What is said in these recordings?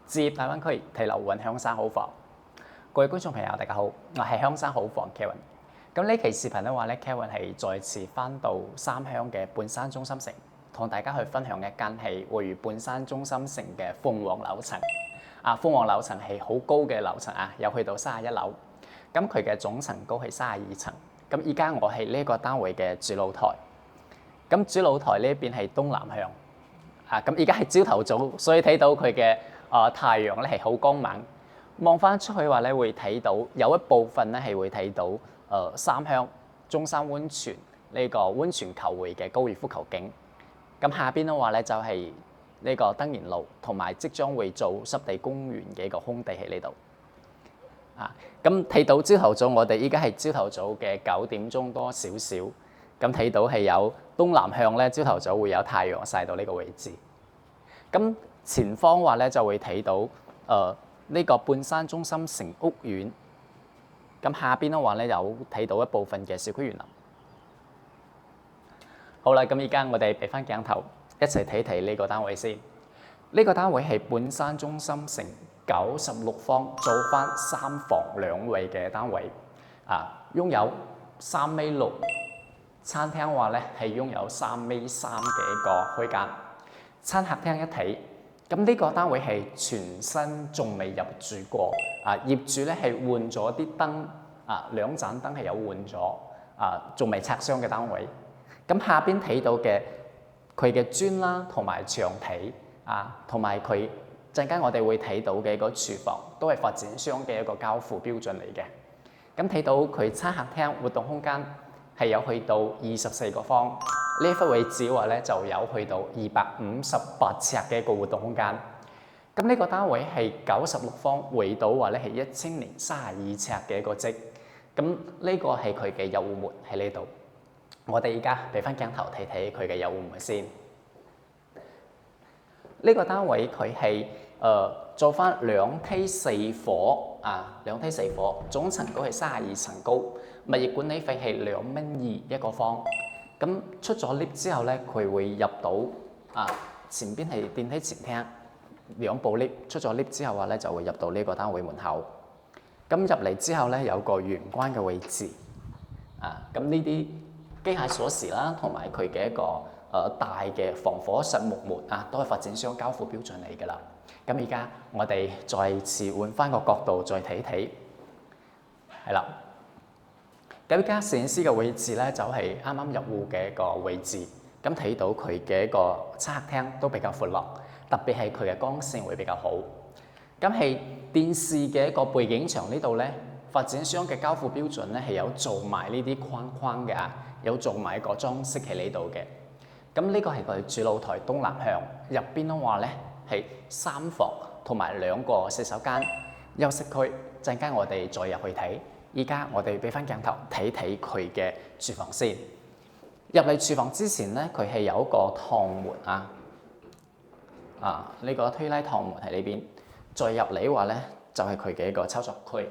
置業大灣區，睇樓揾香山好房。各位觀眾朋友，大家好，我係香山好房 Kevin。咁呢期視頻嘅話咧 ，Kevin 係再次翻到三鄉嘅半山中心城，同大家去分享一間係位於半山中心城嘅鳳凰樓層。鳳凰樓層係好高嘅樓層啊，有去到31樓。咁佢嘅總層高係32層。咁依家我係呢個單位嘅主露台。咁主露台呢邊係東南向。咁而家係朝頭早，所以睇到佢嘅太陽咧係好光猛。望翻出去話咧，會睇到有一部分咧係會睇到三鄉中山溫泉呢個溫泉球會嘅高爾夫球徑。咁下邊嘅話咧就係呢個登賢路同埋即將會做濕地公園嘅一個空地喺呢度。咁睇到朝頭早，我哋依家係朝頭早嘅9點鐘多少少。咁睇到係有東南向咧，朝頭早會有太陽曬到呢個位置。咁前方話咧就會睇到呢個半山中心城屋苑。咁下邊嘅話咧有睇到一部分嘅社區園林。好啦，咁而家我哋俾翻鏡頭一齊睇睇呢個單位先。呢個單位係半山中心城96方做翻3房2衛嘅單位。擁有3米6。餐廳話咧係擁有3米3嘅一個開間，餐客廳一睇，咁呢個單位係全新，仲未入住過。業主咧係換咗啲燈，兩盞燈係有換咗，仲未拆箱嘅單位。咁下邊睇到嘅佢嘅磚啦，同埋牆體，同埋佢陣間我哋會睇到嘅一個廚房，都係發展商嘅一個交付標準嚟嘅。咁睇到佢餐客廳活動空間係有去到24個方，呢一忽位置嘅話咧就有去到258尺嘅一個活動空間。咁呢個單位係96方，圍到話咧係1032尺嘅一個積。咁呢個係佢嘅入戶門喺呢度。我哋而家俾翻鏡頭睇睇佢嘅入戶門先。呢個單位佢係做翻2梯4伙，2梯4伙，總層高係32層高。物業管理費係2蚊2一個方。咁出咗 lift 之後咧，佢會入到前邊係電梯前廳，2部 lift 出咗 lift 之後話咧就會入到呢個單位門口。咁入嚟之後咧有個玄關嘅位置。咁呢啲機械鎖匙啦，同埋佢嘅一個大嘅防火實木門都係發展商交付標準嚟㗎啦。咁而家我哋再次換翻個角度再睇睇，係啦。咁而家攝影師嘅位置咧就係啱啱入戶嘅一個位置。咁睇到佢嘅一個餐客廳都比較闊落，特別係佢嘅光線會比較好。咁係電視嘅一個背景牆呢度咧，發展商嘅交付標準咧係有做埋呢啲框框嘅有做埋一個裝飾喺呢度嘅。咁呢個係佢主露台東南向，入邊嘅話咧係3房同埋2個洗手間、休息區。陣間我哋再入去睇。依家我哋俾翻鏡頭睇睇佢嘅廚房先。入嚟廚房之前咧，佢係有一個趟門呢個推拉趟門喺呢邊。再入嚟嘅話咧，就係佢嘅一個操作區。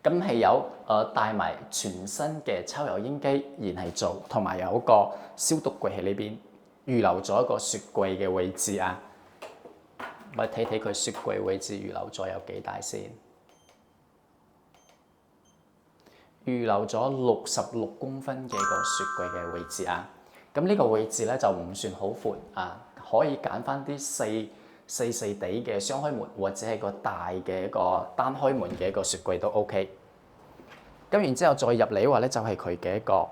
咁係有帶埋全新嘅抽油煙機燃氣灶，同埋有一個消毒櫃喺呢邊，預留咗一個雪櫃嘅位置。我哋睇睇佢雪櫃位置預留咗有幾大先。預留咗66公分嘅一個雪櫃嘅位置。咁呢個位置咧就唔算好闊可以揀翻啲細地嘅雙開門，或者係個大嘅一個單開門嘅一個雪櫃都 OK。咁然之後再入嚟嘅話咧，就係佢嘅一個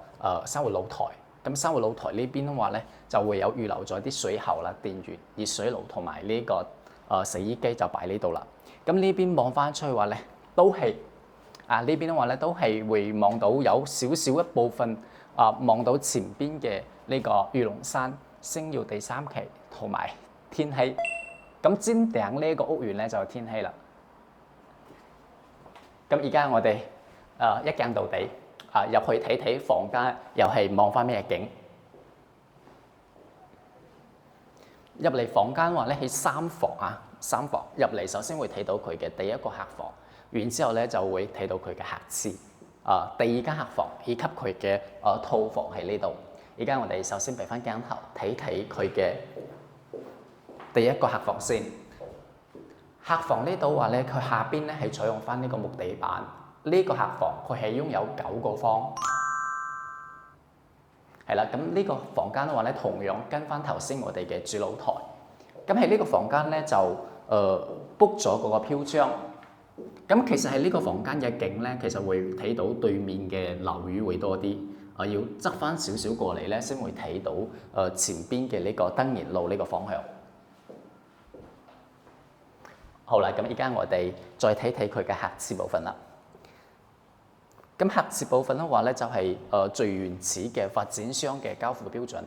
生活露台。咁生活露台呢邊嘅話咧，就會有預留咗啲水喉啦、電源、熱水爐同埋呢個洗衣機就擺呢度啦。咁呢邊望翻出去話咧，都係呢邊嘅話咧，都係會望到有少少一部分望到前邊嘅呢個玉龍山星耀第3期同埋天禧。咁尖頂呢個屋苑咧就係天禧啦。咁而家我哋一鏡到底入去睇睇房間，又係望翻咩景？入嚟房間話咧係3房3房入嚟，首先會睇到佢嘅第一個客房，然之後咧就會睇到佢嘅客廁。第2間客房以及佢嘅套房喺呢度。而家我哋首先俾翻鏡頭睇睇佢嘅第一個客房先。客房呢度話咧，佢下邊咧係採用翻呢個木地板。呢個客房佢係擁有9個房，係啦。咁呢個房間嘅話咧，同樣跟翻頭先我哋嘅主露台。咁喺呢個房間咧就book 咗嗰個飄窗。咁其實喺呢個房間嘅景咧，其實會睇到對面嘅樓宇會多啲。要側翻少少過嚟咧，先會睇到前邊嘅呢個登賢路呢個方向。好啦，咁而家我哋再睇睇佢嘅客廁部分啦。咁客廁部分嘅話咧，就係最原始嘅發展商嘅交付標準。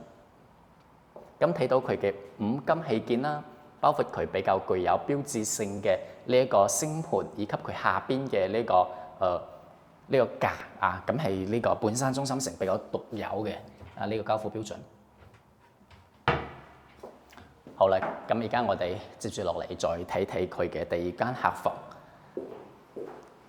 咁睇到佢嘅五金器件啦，包括佢比較具有標誌性嘅呢一個星盤，以及佢下邊嘅呢個架啊，咁係呢個半山中心城比較獨有嘅呢個交付標準。好啦，咁而家我哋接住落嚟再睇睇佢嘅第二間客房。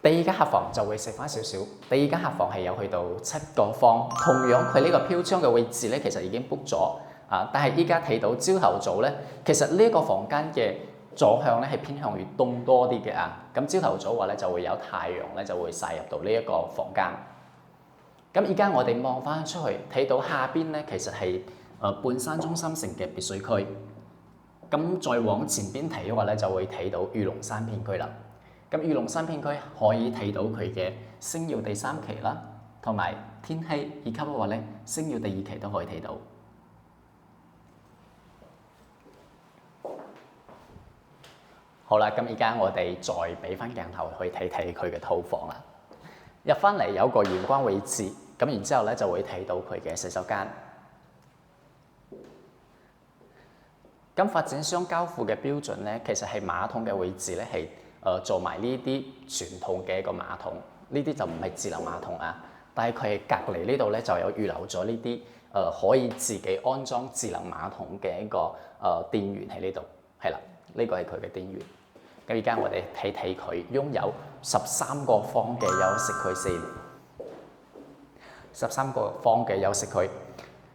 第二間客房就會細翻少少。第二間客房係有去到7個房，同樣佢呢個飄窗嘅位置咧，其實已經 book 咗啊。但係依家睇到朝頭早咧，其實呢一個房間嘅坐向咧係偏向於東多啲嘅啊。咁朝頭早話咧就會有太陽咧就會曬入到呢一個房間。咁而家我哋望翻出去，睇到下邊咧其實係半山中心城嘅別墅區。咁再往前邊睇嘅話咧，就會睇到御龍山片區啦。咁御龍山片區可以睇到佢嘅星耀第3期啦，同埋天禧，以及嘅話咧星耀第2期都可以睇到。好啦，咁而家我哋再俾翻鏡頭去睇睇佢嘅套房啦。入翻嚟有個玄關位置，咁然之後咧就會睇到佢嘅洗手間。咁發展商交付嘅標準咧，其實係馬桶嘅位置咧係做埋呢啲傳統嘅一個馬桶，呢啲就唔係智能馬桶啊。但係佢係隔離呢度咧就有預留咗呢啲可以自己安裝智能馬桶嘅一個電源喺呢度，係啦，呢個係佢嘅電源。咁而家我哋睇睇佢擁有13個方嘅休息區先，13個方嘅休息區。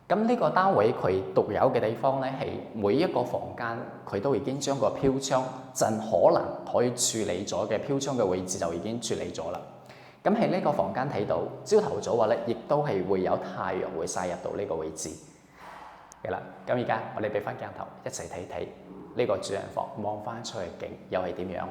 咁呢個單位佢獨有嘅地方咧，係每一個房間佢都已經將個飄窗盡可能可以處理咗嘅飄窗嘅位置就已經處理咗啦。咁喺呢個房間睇到朝頭早話咧，亦都係會有太陽會曬入到呢個位置嘅啦。咁而家我哋俾翻鏡頭一齊睇睇呢個主人房，望翻出去景又係點樣？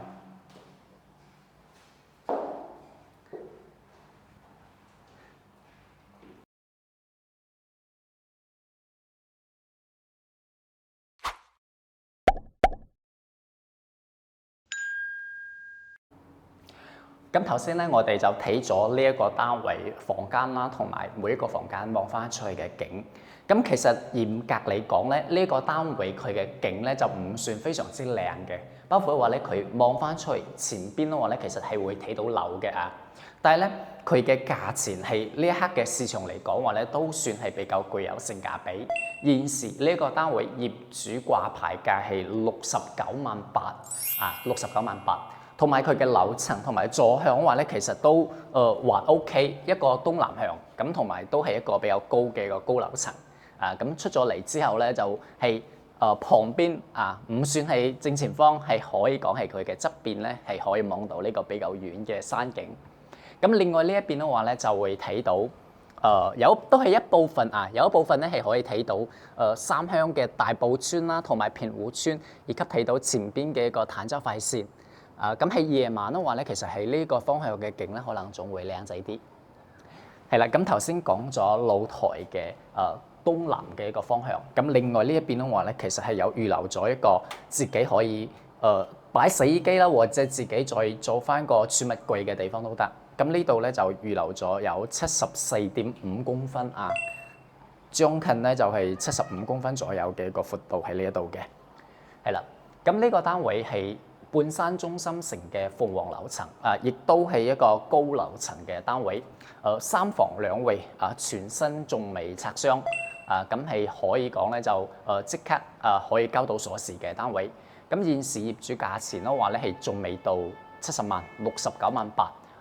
咁頭先咧，我哋就睇咗呢一個單位房間啦，同埋每一個房間望翻出去嘅景。咁其實嚴格嚟講咧，呢一個單位佢嘅景咧就唔算非常之靚嘅。包括話咧，佢望翻出去前邊嘅話咧，其實係會睇到樓嘅啊。但係咧，佢嘅價錢係呢一刻嘅市場嚟講話咧，都算係比較具有性價比。現時呢一個單位業主掛牌價係69.8萬啊，69.8萬。同埋佢嘅樓層同埋座向話咧，其實都還 OK， 一個東南向咁，同埋都係一個比較高嘅一個高樓層啊。咁出咗嚟之後咧，就係旁邊啊，唔算係正前方，係可以講係佢嘅側邊咧，係可以望到呢個比較遠嘅山景。咁另外呢一邊嘅話咧，就會睇到都係一部分啊，有一部分咧係可以睇到三鄉嘅大埔村啦，同埋平湖村，以及睇到前邊嘅一個坦洲快線。咁喺夜晚嘅話咧，其實喺呢個方向嘅景咧，可能仲會靚仔啲。係啦，咁頭先講咗露台嘅東南嘅一個方向，咁另外呢一邊嘅話咧，其實係有預留咗一個自己可以擺洗衣機啦，或者自己再做翻個儲物櫃嘅地方都得。咁呢度咧就預留咗有74.5公分啊，將近咧就係75公分左右嘅一個闊度喺呢一度嘅。係啦，咁呢個單位係半山中心城嘅鳳凰樓層啊，亦都係一個高樓層嘅單位。3房2衛啊，全新仲未拆箱啊，咁係可以講咧就即刻可以交到鎖匙嘅單位。咁現時業主價錢嘅話咧係仲未到70萬，69.8萬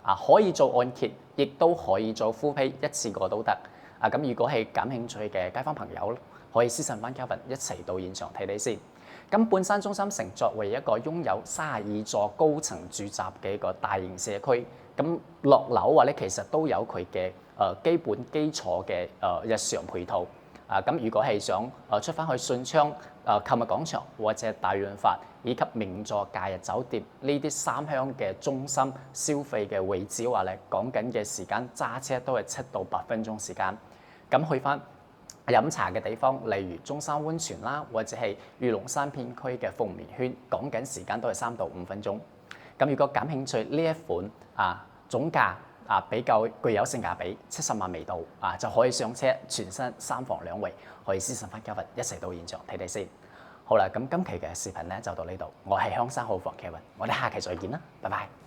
啊，可以做按揭，亦都可以做full pay，一次過都得啊。咁如果係感興趣嘅街坊朋友，可以私信翻 Kelvin一齊到現場睇睇先。咁半山中心城作為一個擁有32座高層住宅嘅一個大型社區，咁落樓話咧其實都有佢嘅基本基礎嘅日常配套。咁如果係想出翻去順昌購物廣場或者大潤發以及名座假日酒店呢啲三鄉嘅中心消費嘅位置嘅話咧，講緊嘅時間揸車都係7到8分鐘時間。咁去翻飲茶嘅地方，例如中山溫泉啦，或者係御龍山片區嘅鳳眠軒，講緊時間都係3到5分鐘。咁如果感興趣呢一款總價比較具有性價比，70萬未到就可以上車，全新3房2衛，可以私信翻Kevin一齊到現場睇睇先。好啦，咁今期嘅視頻咧就到呢度，我係香山好房Kevin，我哋下期再見啦，拜拜。